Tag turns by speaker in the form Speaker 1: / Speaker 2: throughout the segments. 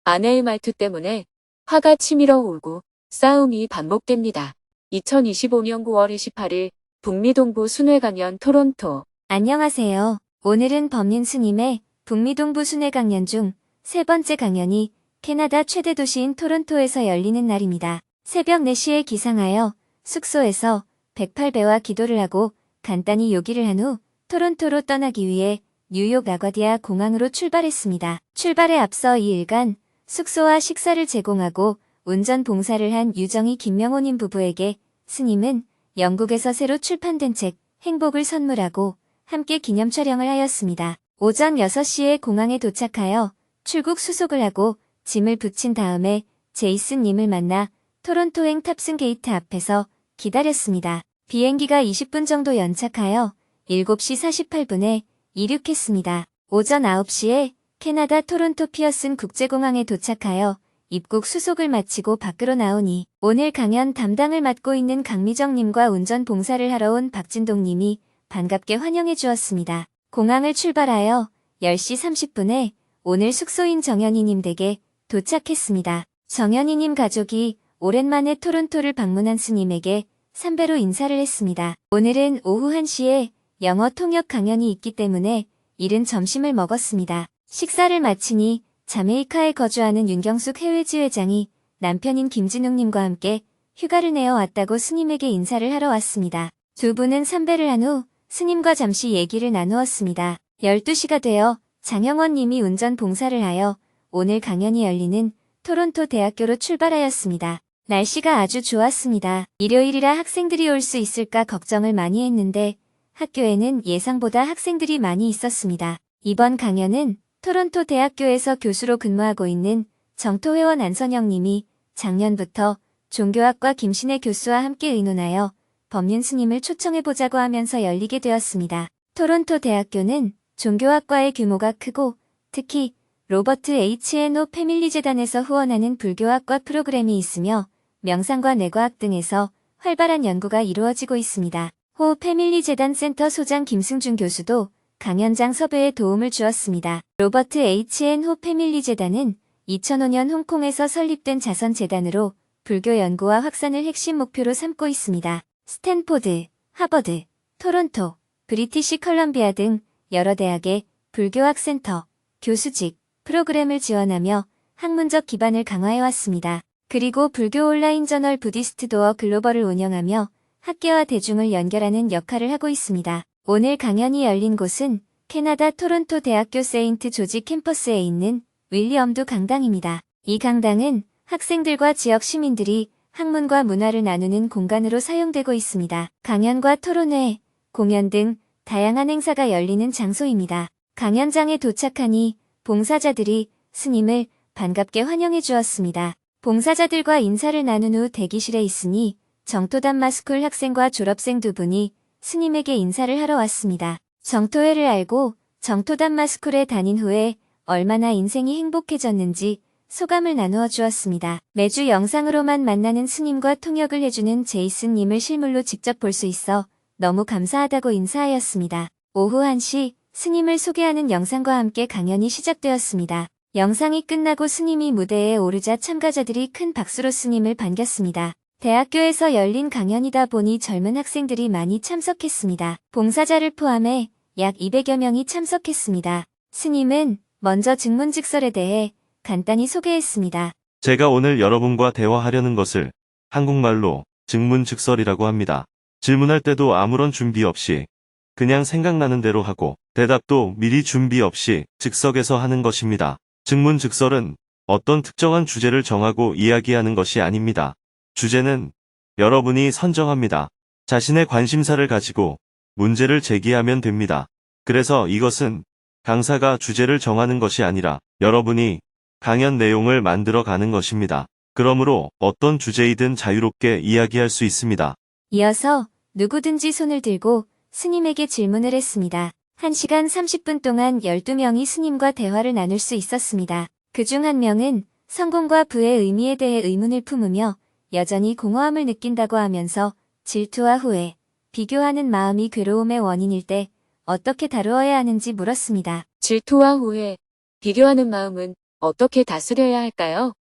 Speaker 1: 아내의 말투 때문에 화가 치밀어 오르고 싸움이 반복됩니다. 2025년 9월 28일 북미 동부 순회 강연 토론토.
Speaker 2: 안녕하세요. 오늘은 법륜 스님의 북미 동부 순회 강연 중 세 번째 강연이 캐나다 최대 도시인 토론토에서 열리는 날입니다. 새벽 4시에 기상하여 숙소에서 108배와 기도를 하고 간단히 요기를 한 후 토론토로 떠나기 위해 뉴욕 라과디아 공항으로 출발했습니다. 출발에 앞서 이 일간 숙소와 식사를 제공하고 운전 봉사를 한 유정희 김명호님 부부에게 스님은 영국에서 새로 출판된 책 행복을 선물하고 함께 기념 촬영을 하였습니다. 오전 6시에 공항에 도착하여 출국 수속을 하고 짐을 붙인 다음에 제이슨님을 만나 토론토행 탑승 게이트 앞에서 기다렸습니다. 비행기가 20분 정도 연착하여 7시 48분에 이륙했습니다. 오전 9시에 캐나다 토론토 피어슨 국제공항에 도착하여 입국 수속을 마치고 밖으로 나오니 오늘 강연 담당을 맡고 있는 강미정님과 운전 봉사를 하러 온 박진동님이 반갑게 환영해 주었습니다. 공항을 출발하여 10시 30분에 오늘 숙소인 정연이님 댁에 도착했습니다. 정연이님 가족이 오랜만에 토론토를 방문한 스님에게 삼배로 인사를 했습니다. 오늘은 오후 1시에 영어 통역 강연이 있기 때문에 이른 점심을 먹었습니다. 식사를 마치니 자메이카에 거주하는 윤경숙 해외지회장이 남편인 김진웅님과 함께 휴가를 내어 왔다고 스님에게 인사를 하러 왔습니다. 두 분은 삼배를 한 후 스님과 잠시 얘기를 나누었습니다. 12시가 되어 장영원님이 운전 봉사를 하여 오늘 강연이 열리는 토론토 대학교로 출발하였습니다. 날씨가 아주 좋았습니다. 일요일이라 학생들이 올 수 있을까 걱정을 많이 했는데 학교에는 예상보다 학생들이 많이 있었습니다. 이번 강연은 토론토 대학교에서 교수로 근무하고 있는 정토회원 안선영님이 작년부터 종교학과 김신혜 교수와 함께 의논하여 법륜 스님을 초청해보자고 하면서 열리게 되었습니다. 토론토 대학교는 종교학과의 규모가 크고 특히 로버트 H.N.O. 패밀리 재단에서 후원하는 불교학과 프로그램이 있으며 명상과 뇌과학 등에서 활발한 연구가 이루어지고 있습니다. 호 패밀리 재단 센터 소장 김승준 교수도 강연장 섭외에 도움을 주었습니다. 로버트 H.N.호 패밀리 재단은 2005년 홍콩에서 설립된 자선재단으로 불교 연구와 확산을 핵심 목표로 삼고 있습니다. 스탠포드, 하버드, 토론토, 브리티시 컬럼비아 등 여러 대학의 불교학센터, 교수직, 프로그램을 지원하며 학문적 기반을 강화해왔습니다. 그리고 불교 온라인 저널 부디스트 도어 글로벌을 운영하며 학계와 대중을 연결하는 역할을 하고 있습니다. 오늘 강연이 열린 곳은 캐나다 토론토 대학교 세인트 조지 캠퍼스에 있는 윌리엄두 강당입니다. 이 강당은 학생들과 지역 시민들이 학문과 문화를 나누는 공간으로 사용되고 있습니다. 강연과 토론회, 공연 등 다양한 행사가 열리는 장소입니다. 강연장에 도착하니 봉사자들이 스님을 반갑게 환영해 주었습니다. 봉사자들과 인사를 나눈 후 대기실에 있으니 정토담마스쿨 학생과 졸업생 두 분이 스님에게 인사를 하러 왔습니다. 정토회를 알고 정토담마스쿨에 다닌 후에 얼마나 인생이 행복해졌는지 소감을 나누어 주었습니다. 매주 영상으로만 만나는 스님과 통역을 해주는 제이슨님을 실물로 직접 볼 수 있어 너무 감사하다고 인사하였습니다. 오후 1시 스님을 소개하는 영상과 함께 강연이 시작되었습니다. 영상이 끝나고 스님이 무대에 오르자 참가자들이 큰 박수로 스님을 반겼습니다. 대학교에서 열린 강연이다 보니 젊은 학생들이 많이 참석했습니다. 봉사자를 포함해 약 200여 명이 참석했습니다. 스님은 먼저 증문즉설에 대해 간단히 소개했습니다.
Speaker 3: 제가 오늘 여러분과 대화하려는 것을 한국말로 증문즉설이라고 합니다. 질문할 때도 아무런 준비 없이 그냥 생각나는 대로 하고 대답도 미리 준비 없이 즉석에서 하는 것입니다. 증문즉설은 어떤 특정한 주제를 정하고 이야기하는 것이 아닙니다. 주제는 여러분이 선정합니다. 자신의 관심사를 가지고 문제를 제기하면 됩니다. 그래서 이것은 강사가 주제를 정하는 것이 아니라 여러분이 강연 내용을 만들어 가는 것입니다. 그러므로 어떤 주제이든 자유롭게 이야기할 수 있습니다.
Speaker 2: 이어서 누구든지 손을 들고 스님에게 질문을 했습니다. 1시간 30분 동안 12명이 스님과 대화를 나눌 수 있었습니다. 그중 한 명은 성공과 부의 의미에 대해 의문을 품으며 여전히 공허함을 느낀다고 하면서 질투와 후회, 비교하는 마음이 괴로움의 원인일 때 어떻게 다루어야 하는지 물었습니다.
Speaker 1: 질투와 후회, 비교하는 마음은 어떻게 다스려야 할까요?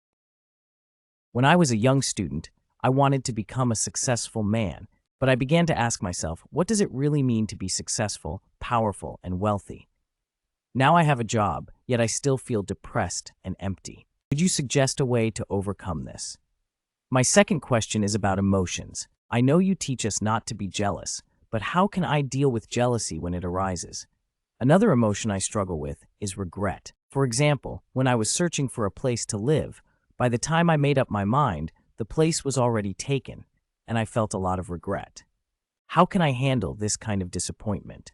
Speaker 4: When I was a young student, I wanted to become a successful man, but I began to ask myself, what does it really mean to be successful, powerful, and wealthy? Now I have a job, yet I still feel depressed and empty. Could you suggest a way to overcome this? My second question is about emotions. I know you teach us not to be jealous, but how can I deal with jealousy when it arises? Another emotion I struggle with is regret. For example, when I was searching for a place to live, by the time I made up my mind, the place was already taken, and I felt a lot of regret. How can I handle this kind of disappointment?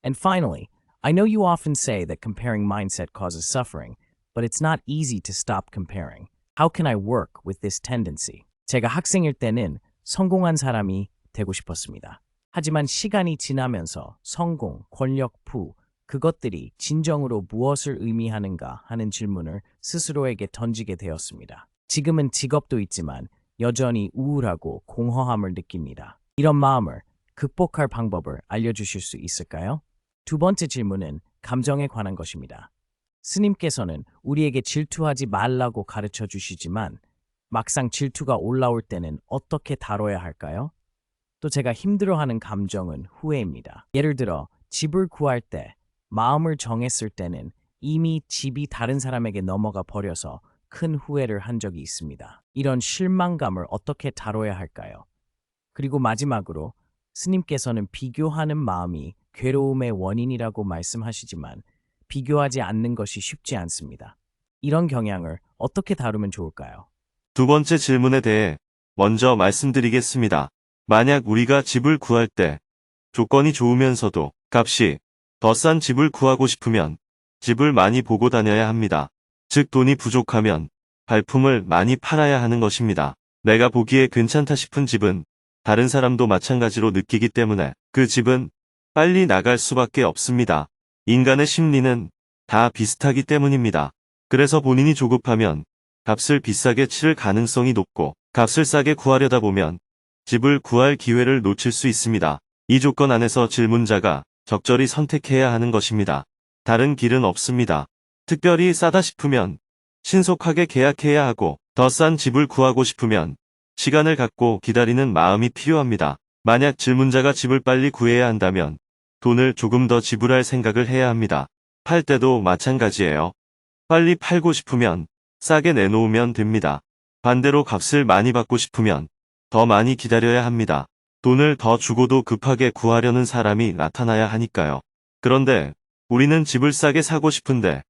Speaker 4: And finally, I know you often say that comparing mindset causes suffering, but it's not easy to stop comparing. How can I work with this tendency? 제가 학생일 때는 성공한 사람이 되고 싶었습니다. 하지만 시간이 지나면서 성공, 권력, 부, 그것들이 진정으로 무엇을 의미하는가 하는 질문을 스스로에게 던지게 되었습니다. 지금은 직업도 있지만 여전히 우울하고 공허함을 느낍니다. 이런 마음을 극복할 방법을 알려주실 수 있을까요? 두 번째 질문은 감정에 관한 것입니다. 스님께서는 우리에게 질투하지 말라고 가르쳐 주시지만 막상 질투가 올라올 때는 어떻게 다뤄야 할까요? 또 제가 힘들어하는 감정은 후회입니다. 예를 들어 집을 구할 때 마음을 정했을 때는 이미 집이 다른 사람에게 넘어가 버려서 큰 후회를 한 적이 있습니다. 이런 실망감을 어떻게 다뤄야 할까요? 그리고 마지막으로 스님께서는 비교하는 마음이 괴로움의 원인이라고 말씀하시지만 비교하지 않는 것이 쉽지 않습니다. 이런 경향을 어떻게 다루면 좋을까요?
Speaker 3: 두 번째 질문에 대해 먼저 말씀드리겠습니다. 만약 우리가 집을 구할 때 조건이 좋으면서도 값이 더 싼 집을 구하고 싶으면 집을 많이 보고 다녀야 합니다. 즉 돈이 부족하면 발품을 많이 팔아야 하는 것입니다. 내가 보기에 괜찮다 싶은 집은 다른 사람도 마찬가지로 느끼기 때문에 그 집은 빨리 나갈 수밖에 없습니다. 인간의 심리는 다 비슷하기 때문입니다. 그래서 본인이 조급하면 값을 비싸게 치를 가능성이 높고 값을 싸게 구하려다 보면 집을 구할 기회를 놓칠 수 있습니다. 이 조건 안에서 질문자가 적절히 선택해야 하는 것입니다. 다른 길은 없습니다. 특별히 싸다 싶으면 신속하게 계약해야 하고 더 싼 집을 구하고 싶으면 시간을 갖고 기다리는 마음이 필요합니다. 만약 질문자가 집을 빨리 구해야 한다면 돈을 조금 더 지불할 생각을 해야 합니다. 팔 때도 마찬가지예요. 빨리 팔고 싶으면 싸게 내놓으면 됩니다. 반대로 값을 많이 받고 싶으면 더 많이 기다려야 합니다. 돈을 더 주고도 급하게 구하려는 사람이 나타나야 하니까요. 그런데 우리는 집을 싸게 사고 싶은데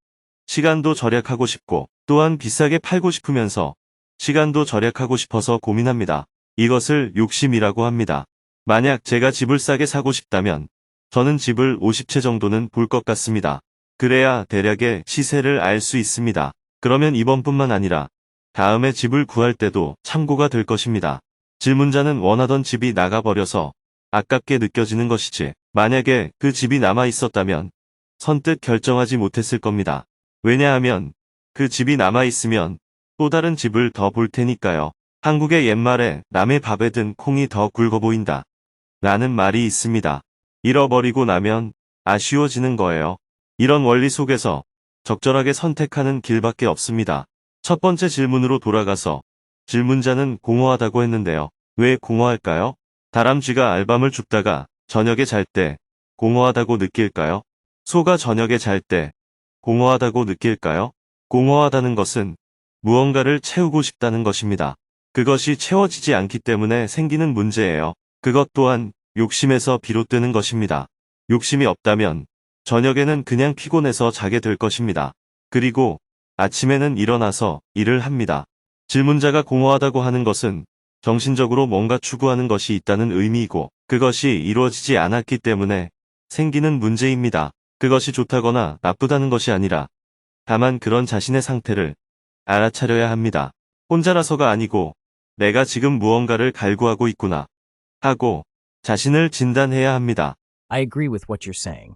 Speaker 3: 시간도 절약하고 싶고 또한 비싸게 팔고 싶으면서 시간도 절약하고 싶어서 고민합니다. 이것을 욕심이라고 합니다. 만약 제가 집을 싸게 사고 싶다면 저는 집을 50채 정도는 볼 것 같습니다. 그래야 대략의 시세를 알 수 있습니다. 그러면 이번뿐만 아니라 다음에 집을 구할 때도 참고가 될 것입니다. 질문자는 원하던 집이 나가버려서 아깝게 느껴지는 것이지 만약에 그 집이 남아 있었다면 선뜻 결정하지 못했을 겁니다. 왜냐하면 그 집이 남아 있으면 또 다른 집을 더 볼 테니까요. 한국의 옛말에 남의 밥에 든 콩이 더 굵어 보인다 라는 말이 있습니다. 잃어버리고 나면 아쉬워지는 거예요. 이런 원리 속에서 적절하게 선택하는 길밖에 없습니다. 첫 번째 질문으로 돌아가서 질문자는 공허하다고 했는데요. 왜 공허할까요? 다람쥐가 알밤을 줍다가 저녁에 잘 때 공허하다고 느낄까요? 소가 저녁에 잘 때 공허하다고 느낄까요? 공허하다는 것은 무언가를 채우고 싶다는 것입니다. 그것이 채워지지 않기 때문에 생기는 문제예요. 그것 또한 욕심에서 비롯되는 것입니다. 욕심이 없다면 저녁에는 그냥 피곤해서 자게 될 것입니다. 그리고 아침에는 일어나서 일을 합니다. 질문자가 공허하다고 하는 것은 정신적으로 뭔가 추구하는 것이 있다는 의미이고 그것이 이루어지지 않았기 때문에 생기는 문제입니다. 그것이 좋다거나 나쁘다는 것이 아니라 다만 그런 자신의 상태를 알아차려야 합니다. 혼자라서가 아니고 내가 지금 무언가를 갈구하고 있구나 하고 자신을 진단해야 합니다.
Speaker 4: I agree with what you're saying.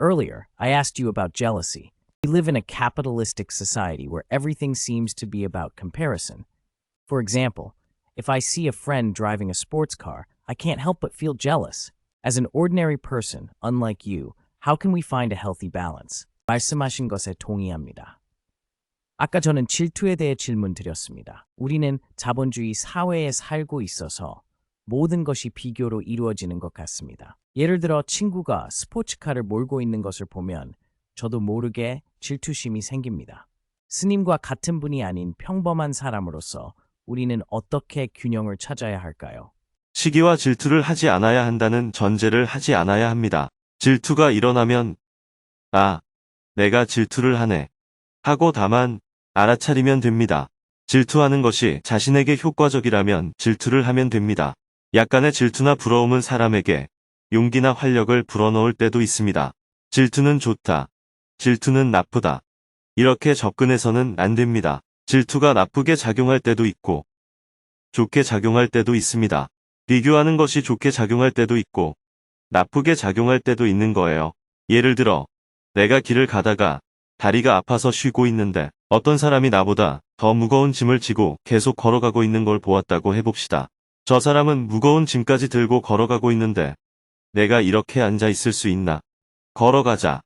Speaker 4: Earlier, I asked you about jealousy. We live in a capitalistic society where everything seems to be about comparison. For example, if I see a friend driving a sports car, I can't help but feel jealous. As an ordinary person, unlike you, how can we find a healthy balance? 말씀하신 것에 동의합니다. 아까 저는 질투에 대해 질문 드렸습니다. 우리는 자본주의 사회에 살고 있어서 모든 것이 비교로 이루어지는 것 같습니다. 예를 들어 친구가 스포츠카를 몰고 있는 것을 보면 저도 모르게 질투심이 생깁니다. 스님과 같은 분이 아닌 평범한 사람으로서 우리는 어떻게 균형을 찾아야 할까요?
Speaker 3: 시기와 질투를 하지 않아야 한다는 전제를 하지 않아야 합니다. 질투가 일어나면 아, 내가 질투를 하네 하고 다만 알아차리면 됩니다. 질투하는 것이 자신에게 효과적이라면 질투를 하면 됩니다. 약간의 질투나 부러움은 사람에게 용기나 활력을 불어넣을 때도 있습니다. 질투는 좋다. 질투는 나쁘다. 이렇게 접근해서는 안 됩니다. 질투가 나쁘게 작용할 때도 있고 좋게 작용할 때도 있습니다. 비교하는 것이 좋게 작용할 때도 있고 나쁘게 작용할 때도 있는 거예요. 예를 들어 내가 길을 가다가 다리가 아파서 쉬고 있는데 어떤 사람이 나보다 더 무거운 짐을 지고 계속 걸어가고 있는 걸 보았다고 해봅시다. 저 사람은 무거운 짐까지 들고 걸어가고 있는데 내가 이렇게 앉아 있을 수 있나? 걸어가자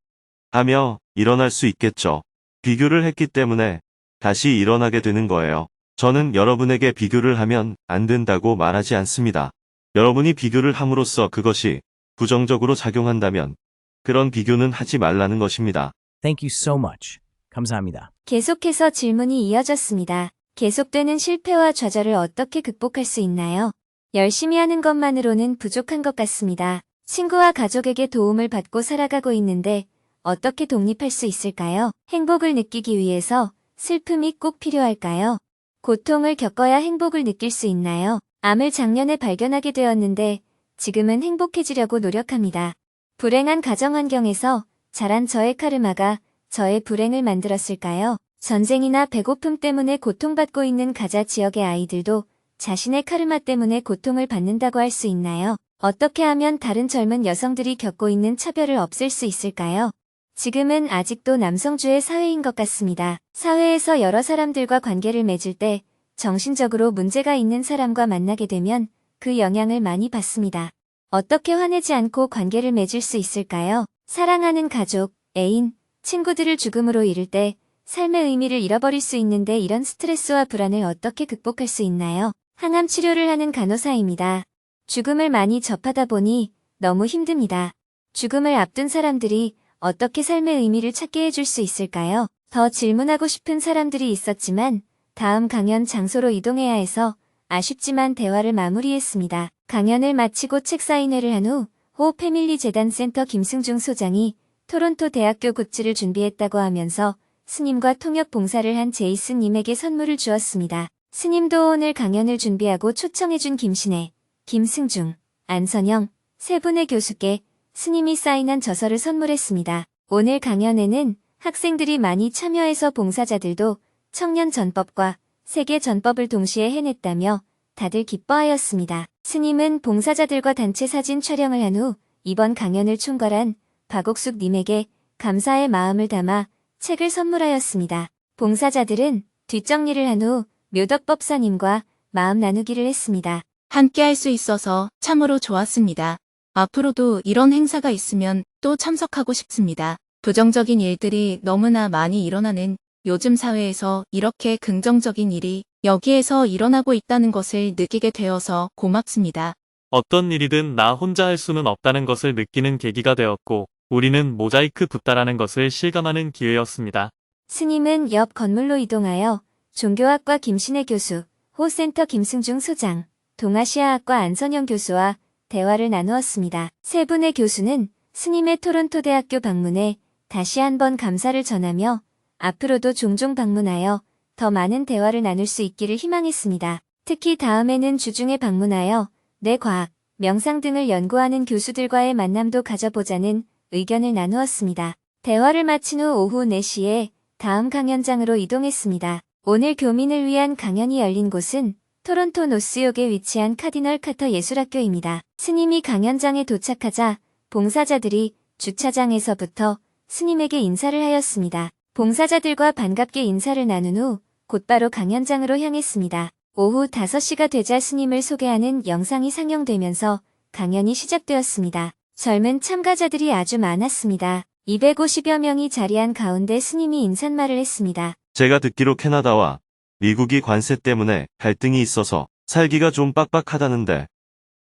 Speaker 3: 하며 일어날 수 있겠죠. 비교를 했기 때문에 다시 일어나게 되는 거예요. 저는 여러분에게 비교를 하면 안 된다고 말하지 않습니다. 여러분이 비교를 함으로써 그것이 부정적으로 작용한다면 그런 비교는 하지 말라는 것입니다.
Speaker 4: Thank you so much. 감사합니다.
Speaker 2: 계속해서 질문이 이어졌습니다. 계속되는 실패와 좌절을 어떻게 극복할 수 있나요? 열심히 하는 것만으로는 부족한 것 같습니다. 친구와 가족에게 도움을 받고 살아가고 있는데 어떻게 독립할 수 있을까요? 행복을 느끼기 위해서 슬픔이 꼭 필요할까요? 고통을 겪어야 행복을 느낄 수 있나요? 암을 작년에 발견하게 되었는데 지금은 행복해지려고 노력합니다. 불행한 가정 환경에서 자란 저의 카르마가 저의 불행을 만들었을까요? 전쟁이나 배고픔 때문에 고통받고 있는 가자 지역의 아이들도 자신의 카르마 때문에 고통을 받는다고 할 수 있나요? 어떻게 하면 다른 젊은 여성들이 겪고 있는 차별을 없앨 수 있을까요? 지금은 아직도 남성주의 사회인 것 같습니다. 사회에서 여러 사람들과 관계를 맺을 때 정신적으로 문제가 있는 사람과 만나게 되면 그 영향을 많이 받습니다. 어떻게 화내지 않고 관계를 맺을 수 있을까요? 사랑하는 가족, 애인, 친구들을 죽음으로 잃을 때 삶의 의미를 잃어버릴 수 있는데 이런 스트레스와 불안을 어떻게 극복할 수 있나요? 항암 치료를 하는 간호사입니다. 죽음을 많이 접하다 보니 너무 힘듭니다. 죽음을 앞둔 사람들이 어떻게 삶의 의미를 찾게 해줄 수 있을까요? 더 질문하고 싶은 사람들이 있었지만 다음 강연 장소로 이동해야 해서 아쉽지만 대화를 마무리했습니다. 강연을 마치고 책 사인회를 한 후 호 패밀리 재단 센터 김승중 소장이 토론토 대학교 굿즈를 준비했다고 하면서 스님과 통역 봉사를 한 제이슨님에게 선물을 주었습니다. 스님도 오늘 강연을 준비하고 초청해준 김신혜, 김승중, 안선영 세 분의 교수께 스님이 사인한 저서를 선물했습니다. 오늘 강연에는 학생들이 많이 참여해서 봉사자들도 청년 전법과 세계 전법을 동시에 해냈다며 다들 기뻐하였습니다. 스님은 봉사자들과 단체 사진 촬영을 한 후 이번 강연을 총괄한 박옥숙 님에게 감사의 마음을 담아 책을 선물하였습니다. 봉사자들은 뒷정리를 한 후 묘덕법사님과 마음 나누기를 했습니다.
Speaker 5: 함께 할 수 있어서 참으로 좋았습니다. 앞으로도 이런 행사가 있으면 또 참석하고 싶습니다. 부정적인 일들이 너무나 많이 일어나는 요즘 사회에서 이렇게 긍정적인 일이 여기에서 일어나고 있다는 것을 느끼게 되어서 고맙습니다.
Speaker 6: 어떤 일이든 나 혼자 할 수는 없다는 것을 느끼는 계기가 되었고, 우리는 모자이크 붓다라는 것을 실감하는 기회였습니다.
Speaker 2: 스님은 옆 건물로 이동하여 종교학과 김신혜 교수, 호센터 김승중 소장, 동아시아학과 안선영 교수와 대화를 나누었습니다. 세 분의 교수는 스님의 토론토 대학교 방문에 다시 한번 감사를 전하며 앞으로도 종종 방문하여 더 많은 대화를 나눌 수 있기를 희망했습니다. 특히 다음에는 주중에 방문하여 뇌과학, 명상 등을 연구하는 교수들과의 만남도 가져보자는 의견을 나누었습니다. 대화를 마친 후 오후 4시에 다음 강연장으로 이동했습니다. 오늘 교민을 위한 강연이 열린 곳은 토론토 노스욕에 위치한 카디널 카터 예술학교입니다. 스님이 강연장에 도착하자 봉사자들이 주차장에서부터 스님에게 인사를 하였습니다. 봉사자들과 반갑게 인사를 나눈 후 곧바로 강연장으로 향했습니다. 오후 5시가 되자 스님을 소개하는 영상이 상영되면서 강연이 시작되었습니다. 젊은 참가자들이 아주 많았습니다. 250여 명이 자리한 가운데 스님이 인사말을 했습니다.
Speaker 3: 제가 듣기로 캐나다와 미국이 관세 때문에 갈등이 있어서 살기가 좀 빡빡하다는데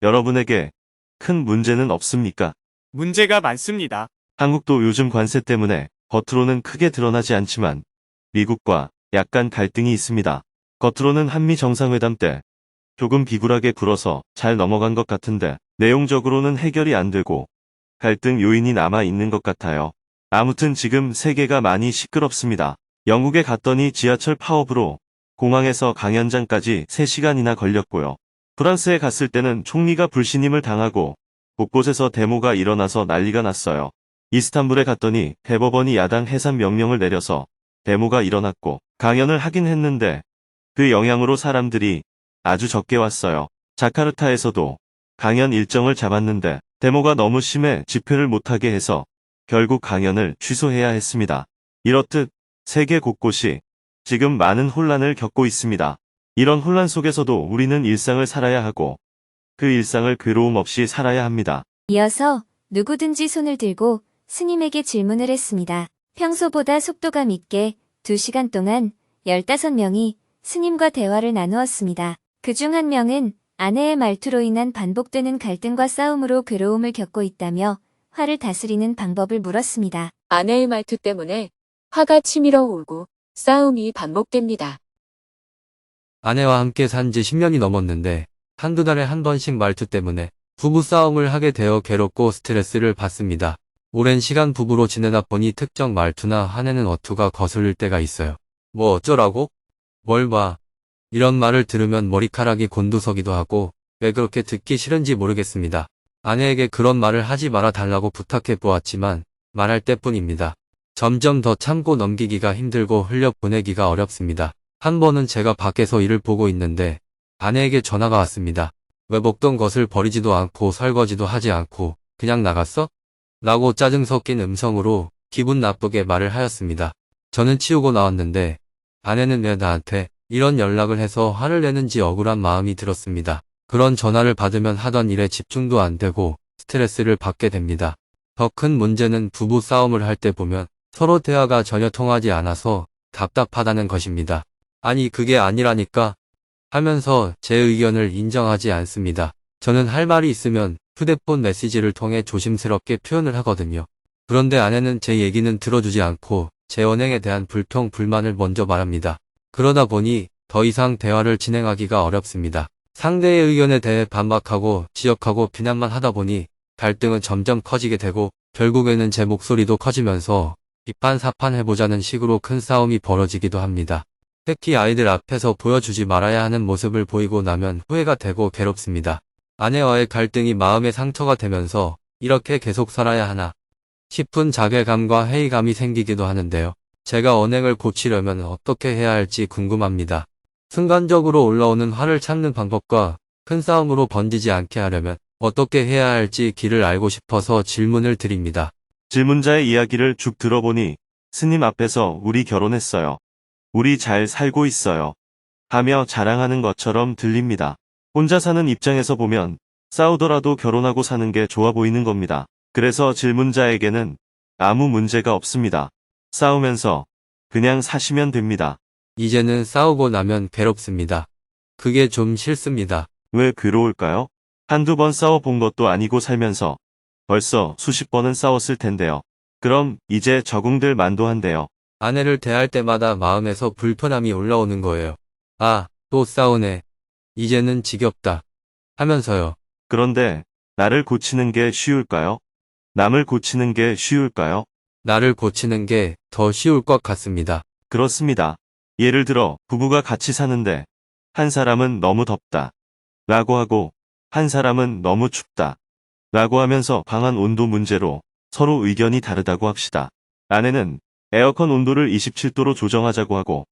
Speaker 3: 여러분에게 큰 문제는 없습니까?
Speaker 7: 문제가 많습니다.
Speaker 3: 한국도 요즘 관세 때문에 겉으로는 크게 드러나지 않지만 미국과 약간 갈등이 있습니다. 겉으로는 한미 정상회담 때 조금 비굴하게 굴어서 잘 넘어간 것 같은데 내용적으로는 해결이 안 되고 갈등 요인이 남아 있는 것 같아요. 아무튼 지금 세계가 많이 시끄럽습니다. 영국에 갔더니 지하철 파업으로 공항에서 강연장까지 3시간이나 걸렸고요. 프랑스에 갔을 때는 총리가 불신임을 당하고 곳곳에서 데모가 일어나서 난리가 났어요. 이스탄불에 갔더니 대법원이 야당 해산 명령을 내려서 데모가 일어났고 강연을 하긴 했는데 그 영향으로 사람들이 아주 적게 왔어요. 자카르타에서도 강연 일정을 잡았는데 데모가 너무 심해 집회를 못하게 해서 결국 강연을 취소해야 했습니다. 이렇듯 세계 곳곳이 지금 많은 혼란을 겪고 있습니다. 이런 혼란 속에서도 우리는 일상을 살아야 하고 그 일상을 괴로움 없이 살아야 합니다.
Speaker 2: 이어서 누구든지 손을 들고 스님에게 질문을 했습니다. 평소보다 속도감 있게 2시간 동안 15명이 스님과 대화를 나누었습니다. 그중 한 명은 아내의 말투로 인한 반복되는 갈등과 싸움으로 괴로움을 겪고 있다며 화를 다스리는 방법을 물었습니다.
Speaker 1: 아내의 말투 때문에 화가 치밀어 오르고 싸움이 반복됩니다.
Speaker 8: 아내와 함께 산 지 10년이 넘었는데 한두 달에 한 번씩 말투 때문에 부부싸움을 하게 되어 괴롭고 스트레스를 받습니다. 오랜 시간 부부로 지내다 보니 특정 말투나 화내는 어투가 거슬릴 때가 있어요. 뭐 어쩌라고? 뭘 봐. 이런 말을 들으면 머리카락이 곤두서기도 하고 왜 그렇게 듣기 싫은지 모르겠습니다. 아내에게 그런 말을 하지 말아 달라고 부탁해 보았지만 말할 때뿐입니다. 점점 더 참고 넘기기가 힘들고 흘려보내기가 어렵습니다. 한 번은 제가 밖에서 일을 보고 있는데 아내에게 전화가 왔습니다. 왜 먹던 것을 버리지도 않고 설거지도 하지 않고 그냥 나갔어? 라고 짜증 섞인 음성으로 기분 나쁘게 말을 하였습니다. 저는 치우고 나왔는데 아내는 왜 나한테 이런 연락을 해서 화를 내는지 억울한 마음이 들었습니다. 그런 전화를 받으면 하던 일에 집중도 안 되고 스트레스를 받게 됩니다. 더 큰 문제는 부부 싸움을 할 때 보면 서로 대화가 전혀 통하지 않아서 답답하다는 것입니다. 아니 그게 아니라니까 하면서 제 의견을 인정하지 않습니다. 저는 할 말이 있으면 휴대폰 메시지를 통해 조심스럽게 표현을 하거든요. 그런데 아내는 제 얘기는 들어주지 않고 제 언행에 대한 불평, 불만을 먼저 말합니다. 그러다 보니 더 이상 대화를 진행하기가 어렵습니다. 상대의 의견에 대해 반박하고 지적하고 비난만 하다 보니 갈등은 점점 커지게 되고 결국에는 제 목소리도 커지면서 비판사판 해보자는 식으로 큰 싸움이 벌어지기도 합니다. 특히 아이들 앞에서 보여주지 말아야 하는 모습을 보이고 나면 후회가 되고 괴롭습니다. 아내와의 갈등이 마음의 상처가 되면서 이렇게 계속 살아야 하나 싶은 자괴감과 회의감이 생기기도 하는데요. 제가 언행을 고치려면 어떻게 해야 할지 궁금합니다. 순간적으로 올라오는 화를 참는 방법과 큰 싸움으로 번지지 않게 하려면 어떻게 해야 할지 길을 알고 싶어서 질문을 드립니다.
Speaker 3: 질문자의 이야기를 쭉 들어보니 스님 앞에서 우리 결혼했어요. 우리 잘 살고 있어요. 하며 자랑하는 것처럼 들립니다. 혼자 사는 입장에서 보면 싸우더라도 결혼하고 사는 게 좋아 보이는 겁니다. 그래서 질문자에게는 아무 문제가 없습니다. 싸우면서 그냥 사시면 됩니다.
Speaker 8: 이제는 싸우고 나면 괴롭습니다. 그게 좀 싫습니다.
Speaker 3: 왜 괴로울까요? 한두 번 싸워본 것도 아니고 살면서 벌써 수십 번은 싸웠을 텐데요. 그럼 이제 적응될 만도 한데요.
Speaker 8: 아내를 대할 때마다 마음에서 불편함이 올라오는 거예요. 아, 또 싸우네. 이제는 지겹다. 하면서요.
Speaker 3: 그런데 나를 고치는 게 쉬울까요? 남을 고치는 게 쉬울까요?
Speaker 8: 나를 고치는 게 더 쉬울 것 같습니다.
Speaker 3: 그렇습니다. 예를 들어 부부가 같이 사는데 한 사람은 너무 덥다 라고 하고 한 사람은 너무 춥다 라고 하면서 방안 온도 문제로 서로 의견이 다르다고 합시다. 아내는 에어컨 온도를 27도로 조정하자고 하고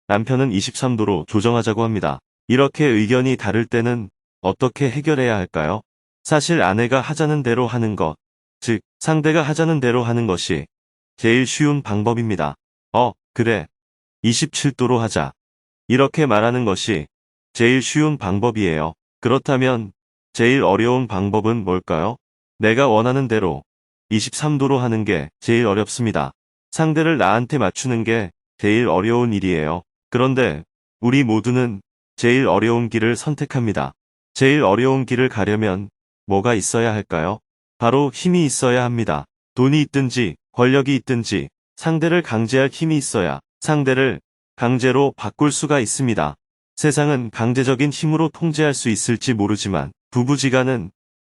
Speaker 3: 남편은 23도로 조정하자고 합니다. 이렇게 의견이 다를 때는 어떻게 해결해야 할까요? 사실 아내가 하자는 대로 하는 것, 즉 상대가 하자는 대로 하는 것이 제일 쉬운 방법입니다. 그래, 27도로 하자. 이렇게 말하는 것이 제일 쉬운 방법이에요. 그렇다면 제일 어려운 방법은 뭘까요? 내가 원하는 대로 23도로 하는 게 제일 어렵습니다. 상대를 나한테 맞추는 게 제일 어려운 일이에요. 그런데 우리 모두는 제일 어려운 길을 선택합니다. 제일 어려운 길을 가려면 뭐가 있어야 할까요? 바로 힘이 있어야 합니다. 돈이 있든지 권력이 있든지 상대를 강제할 힘이 있어야 상대를 강제로 바꿀 수가 있습니다. 세상은 강제적인 힘으로 통제할 수 있을지 모르지만 부부지간은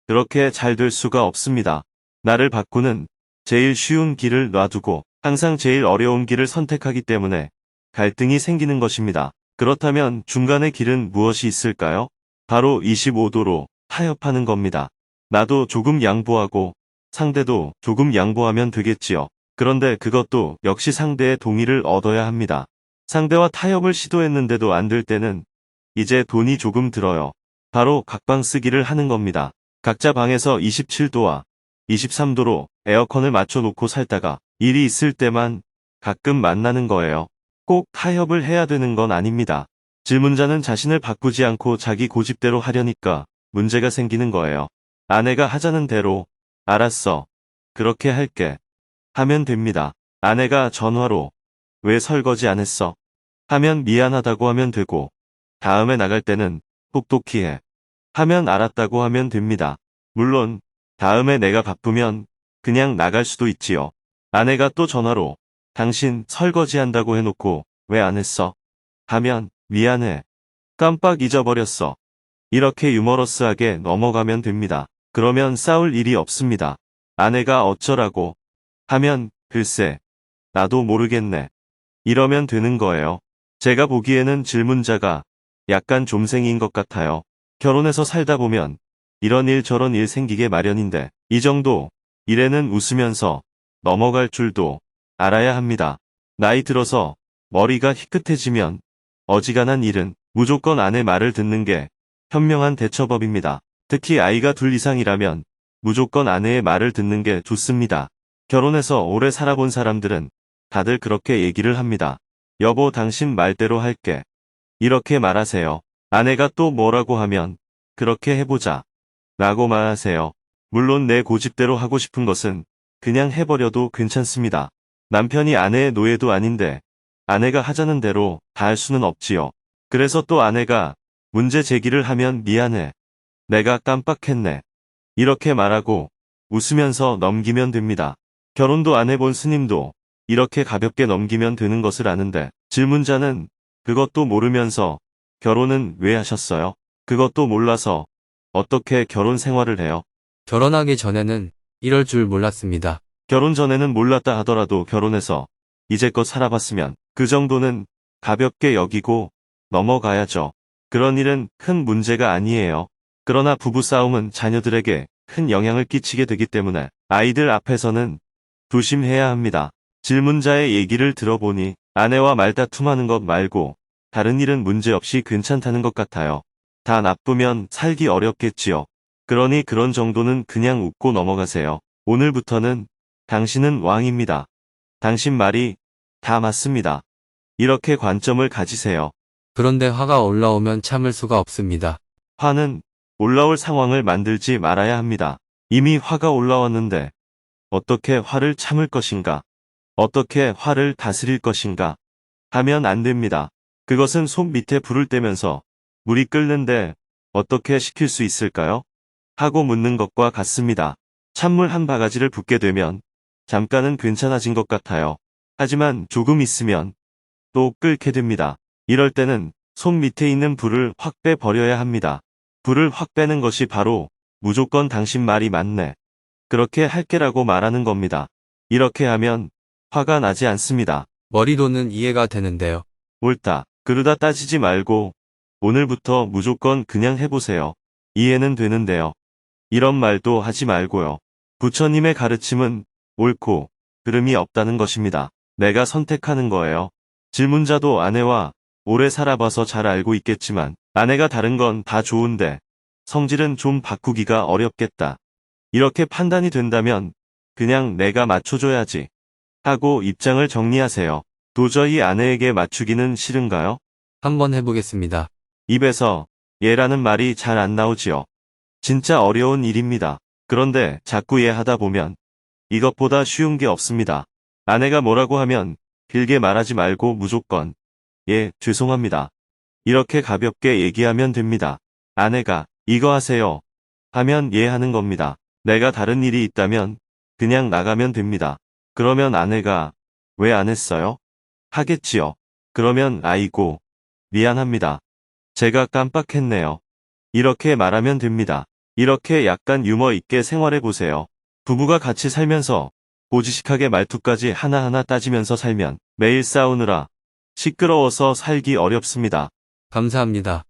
Speaker 3: 그렇게 잘 될 수가 없습니다. 나를 바꾸는 제일 쉬운 길을 놔두고 항상 제일 어려운 길을 선택하기 때문에 갈등이 생기는 것입니다. 그렇다면 중간의 길은 무엇이 있을까요? 바로 25도로 타협하는 겁니다. 나도 조금 양보하고 상대도 조금 양보하면 되겠지요. 그런데 그것도 역시 상대의 동의를 얻어야 합니다. 상대와 타협을 시도했는데도 안 될 때는 이제 돈이 조금 들어요. 바로 각방 쓰기를 하는 겁니다. 각자 방에서 27도와 23도로 에어컨을 맞춰놓고 살다가 일이 있을 때만 가끔 만나는 거예요. 꼭 타협을 해야 되는 건 아닙니다. 질문자는 자신을 바꾸지 않고 자기 고집대로 하려니까 문제가 생기는 거예요. 아내가 하자는 대로 알았어. 그렇게 할게. 하면 됩니다. 아내가 전화로 왜 설거지 안 했어? 하면 미안하다고 하면 되고 다음에 나갈 때는 똑똑히 해. 하면 알았다고 하면 됩니다. 물론 다음에 내가 바쁘면 그냥 나갈 수도 있지요. 아내가 또 전화로 당신 설거지 한다고 해놓고 왜 안 했어? 하면 미안해. 깜빡 잊어버렸어. 이렇게 유머러스하게 넘어가면 됩니다. 그러면 싸울 일이 없습니다. 아내가 어쩌라고 하면 글쎄 나도 모르겠네. 이러면 되는 거예요. 제가 보기에는 질문자가 약간 좀생인 것 같아요. 결혼해서 살다 보면 이런 일 저런 일 생기게 마련인데 이 정도 일에는 웃으면서 넘어갈 줄도 알아야 합니다. 나이 들어서 머리가 희끗해지면 어지간한 일은 무조건 아내 말을 듣는 게 현명한 대처법입니다. 특히 아이가 둘 이상이라면 무조건 아내의 말을 듣는 게 좋습니다. 결혼해서 오래 살아본 사람들은 다들 그렇게 얘기를 합니다. 여보 당신 말대로 할게. 이렇게 말하세요. 아내가 또 뭐라고 하면 그렇게 해보자. 라고 말하세요. 물론 내 고집대로 하고 싶은 것은 그냥 해버려도 괜찮습니다. 남편이 아내의 노예도 아닌데 아내가 하자는 대로 다 할 수는 없지요. 그래서 또 아내가 문제 제기를 하면 미안해. 내가 깜빡했네. 이렇게 말하고 웃으면서 넘기면 됩니다. 결혼도 안 해본 스님도 이렇게 가볍게 넘기면 되는 것을 아는데 질문자는 그것도 모르면서 결혼은 왜 하셨어요? 그것도 몰라서 어떻게 결혼 생활을 해요?
Speaker 8: 결혼하기 전에는 이럴 줄 몰랐습니다.
Speaker 3: 결혼 전에는 몰랐다 하더라도 결혼해서 이제껏 살아봤으면 그 정도는 가볍게 여기고 넘어가야죠. 그런 일은 큰 문제가 아니에요. 그러나 부부싸움은 자녀들에게 큰 영향을 끼치게 되기 때문에 아이들 앞에서는 조심해야 합니다. 질문자의 얘기를 들어보니 아내와 말다툼하는 것 말고 다른 일은 문제없이 괜찮다는 것 같아요. 다 나쁘면 살기 어렵겠지요. 그러니 그런 정도는 그냥 웃고 넘어가세요. 오늘부터는 당신은 왕입니다. 당신 말이 다 맞습니다. 이렇게 관점을 가지세요.
Speaker 8: 그런데 화가 올라오면 참을 수가 없습니다.
Speaker 3: 화는 올라올 상황을 만들지 말아야 합니다. 이미 화가 올라왔는데 어떻게 화를 참을 것인가? 어떻게 화를 다스릴 것인가? 하면 안 됩니다. 그것은 손 밑에 불을 떼면서 물이 끓는데 어떻게 식힐 수 있을까요? 하고 묻는 것과 같습니다. 찬물 한 바가지를 붓게 되면 잠깐은 괜찮아진 것 같아요. 하지만 조금 있으면 또 끓게 됩니다. 이럴 때는 손 밑에 있는 불을 확 빼버려야 합니다. 불을 확 빼는 것이 바로 무조건 당신 말이 맞네. 그렇게 할게라고 말하는 겁니다. 이렇게 하면 화가 나지 않습니다.
Speaker 8: 머리로는 이해가 되는데요.
Speaker 3: 옳다, 그르다 따지지 말고 오늘부터 무조건 그냥 해보세요. 이해는 되는데요. 이런 말도 하지 말고요. 부처님의 가르침은 옳고 그름이 없다는 것입니다. 내가 선택하는 거예요. 질문자도 아내와 오래 살아봐서 잘 알고 있겠지만 아내가 다른 건 다 좋은데 성질은 좀 바꾸기가 어렵겠다. 이렇게 판단이 된다면 그냥 내가 맞춰줘야지 하고 입장을 정리하세요. 도저히 아내에게 맞추기는 싫은가요?
Speaker 8: 한번 해보겠습니다.
Speaker 3: 입에서 예라는 말이 잘 안 나오지요. 진짜 어려운 일입니다. 그런데 자꾸 예 하다 보면 이것보다 쉬운 게 없습니다. 아내가 뭐라고 하면 길게 말하지 말고 무조건 예, 죄송합니다. 이렇게 가볍게 얘기하면 됩니다. 아내가 이거 하세요 하면 예 하는 겁니다. 내가 다른 일이 있다면 그냥 나가면 됩니다. 그러면 아내가 왜 안 했어요? 하겠지요. 그러면 아이고, 미안합니다. 제가 깜빡했네요. 이렇게 말하면 됩니다. 이렇게 약간 유머 있게 생활해 보세요. 부부가 같이 살면서 고지식하게 말투까지 하나하나 따지면서 살면 매일 싸우느라 시끄러워서 살기 어렵습니다.
Speaker 8: 감사합니다.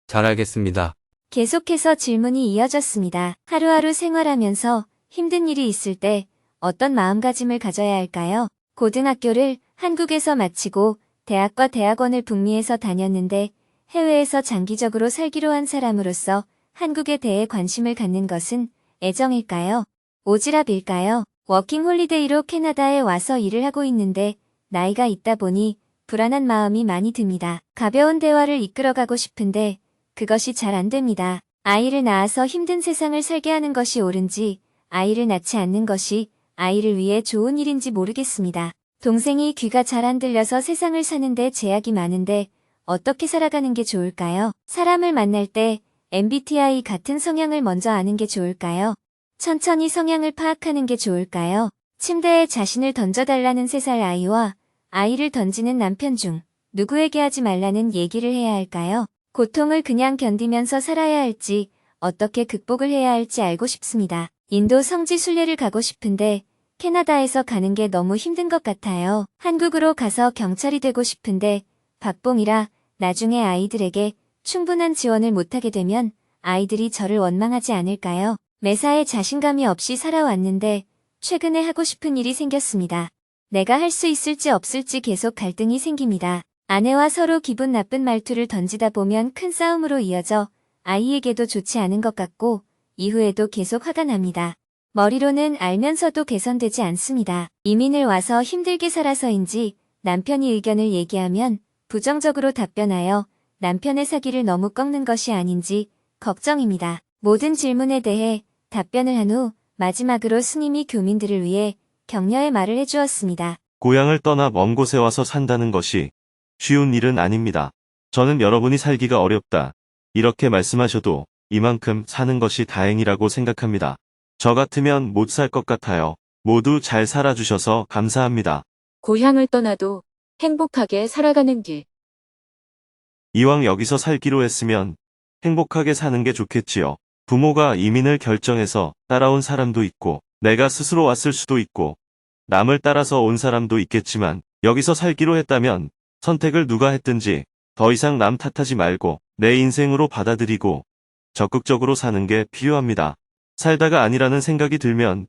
Speaker 8: 잘 알겠습니다.
Speaker 2: 계속해서 질문이 이어졌습니다. 하루하루 생활하면서 힘든 일이 있을 때 어떤 마음가짐을 가져야 할까요? 고등학교를 한국에서 마치고 대학과 대학원을 북미에서 다녔는데 해외에서 장기적으로 살기로 한 사람으로서 한국에 대해 관심을 갖는 것은 애정일까요? 오지랖일까요? 워킹홀리데이로 캐나다에 와서 일을 하고 있는데 나이가 있다 보니 불안한 마음이 많이 듭니다. 가벼운 대화를 이끌어가고 싶은데 그것이 잘 안 됩니다. 아이를 낳아서 힘든 세상을 살게 하는 것이 옳은지 아이를 낳지 않는 것이 아이를 위해 좋은 일인지 모르겠습니다. 동생이 귀가 잘 안 들려서 세상을 사는데 제약이 많은데 어떻게 살아가는 게 좋을까요? 사람을 만날 때 MBTI 같은 성향을 먼저 아는 게 좋을까요? 천천히 성향을 파악하는 게 좋을까요? 침대에 자신을 던져달라는 3살 아이와 아이를 던지는 남편 중 누구에게 하지 말라는 얘기를 해야 할까요? 고통을 그냥 견디면서 살아야 할지 어떻게 극복을 해야 할지 알고 싶습니다. 인도 성지 순례를 가고 싶은데 캐나다에서 가는 게 너무 힘든 것 같아요. 한국으로 가서 경찰이 되고 싶은데 박봉이라 나중에 아이들에게 충분한 지원을 못하게 되면 아이들이 저를 원망하지 않을까요? 매사에 자신감이 없이 살아왔는데 최근에 하고 싶은 일이 생겼습니다. 내가 할 수 있을지 없을지 계속 갈등이 생깁니다. 아내와 서로 기분 나쁜 말투를 던지다 보면 큰 싸움으로 이어져 아이에게도 좋지 않은 것 같고 이후에도 계속 화가 납니다. 머리로는 알면서도 개선되지 않습니다. 이민을 와서 힘들게 살아서인지 남편이 의견을 얘기하면 부정적으로 답변하여 남편의 사기를 너무 꺾는 것이 아닌지 걱정입니다. 모든 질문에 대해 답변을 한 후 마지막으로 스님이 교민들을 위해 격려의 말을 해주었습니다.
Speaker 3: 고향을 떠나 먼 곳에 와서 산다는 것이 쉬운 일은 아닙니다. 저는 여러분이 살기가 어렵다. 이렇게 말씀하셔도 이만큼 사는 것이 다행이라고 생각합니다. 저 같으면 못 살 것 같아요. 모두 잘 살아주셔서 감사합니다.
Speaker 1: 고향을 떠나도 행복하게 살아가는 길.
Speaker 3: 이왕 여기서 살기로 했으면 행복하게 사는 게 좋겠지요. 부모가 이민을 결정해서 따라온 사람도 있고, 내가 스스로 왔을 수도 있고, 남을 따라서 온 사람도 있겠지만, 여기서 살기로 했다면 선택을 누가 했든지 더 이상 남 탓하지 말고 내 인생으로 받아들이고 적극적으로 사는 게 필요합니다. 살다가 아니라는 생각이 들면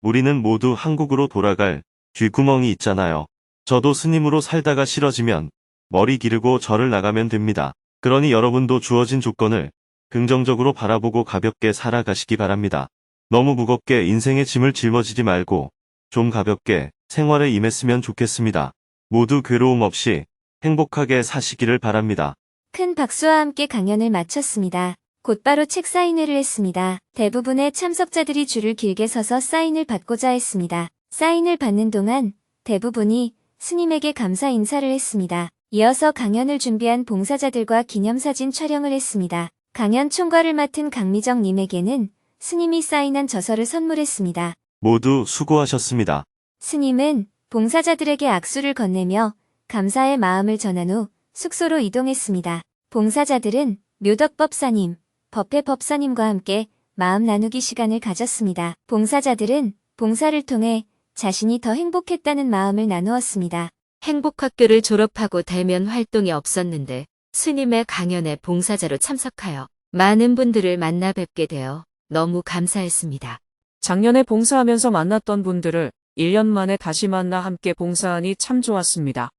Speaker 3: 우리는 모두 한국으로 돌아갈 쥐구멍이 있잖아요. 저도 스님으로 살다가 싫어지면 머리 기르고 절을 나가면 됩니다. 그러니 여러분도 주어진 조건을 긍정적으로 바라보고 가볍게 살아가시기 바랍니다. 너무 무겁게 인생의 짐을 짊어지지 말고 좀 가볍게 생활에 임했으면 좋겠습니다. 모두 괴로움 없이 행복하게 사시기를 바랍니다.
Speaker 2: 큰 박수와 함께 강연을 마쳤습니다. 곧바로 책 사인회를 했습니다. 대부분의 참석자들이 줄을 길게 서서 사인을 받고자 했습니다. 사인을 받는 동안 대부분이 스님에게 감사 인사를 했습니다. 이어서 강연을 준비한 봉사자들과 기념사진 촬영을 했습니다. 강연 총괄을 맡은 강미정 님에게는 스님이 사인한 저서를 선물했습니다.
Speaker 3: 모두 수고하셨습니다.
Speaker 2: 스님은 봉사자들에게 악수를 건네며 감사의 마음을 전한 후 숙소로 이동했습니다. 봉사자들은 묘덕법사님, 법회법사님과 함께 마음 나누기 시간을 가졌습니다. 봉사자들은 봉사를 통해 자신이 더 행복했다는 마음을 나누었습니다.
Speaker 9: 행복학교를 졸업하고 대면 활동이 없었는데 스님의 강연에 봉사자로 참석하여 많은 분들을 만나 뵙게 되어 너무 감사했습니다.
Speaker 10: 작년에 봉사하면서 만났던 분들을 1년 만에 다시 만나 함께 봉사하니 참 좋았습니다.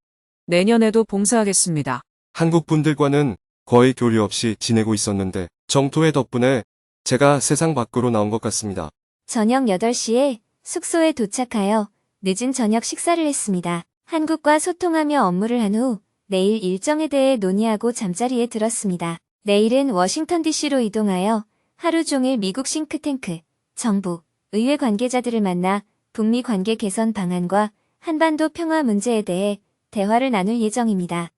Speaker 10: 내년에도 봉사하겠습니다.
Speaker 7: 한국 분들과는 거의 교류 없이 지내고 있었는데 정토의 덕분에 제가 세상 밖으로 나온 것 같습니다.
Speaker 2: 저녁 8시에 숙소에 도착하여 늦은 저녁 식사를 했습니다. 한국과 소통하며 업무를 한 후 내일 일정에 대해 논의하고 잠자리에 들었습니다. 내일은 워싱턴 DC로 이동하여 하루 종일 미국 싱크탱크, 정부, 의회 관계자들을 만나 북미 관계 개선 방안과 한반도 평화 문제에 대해 대화를 나눌 예정입니다.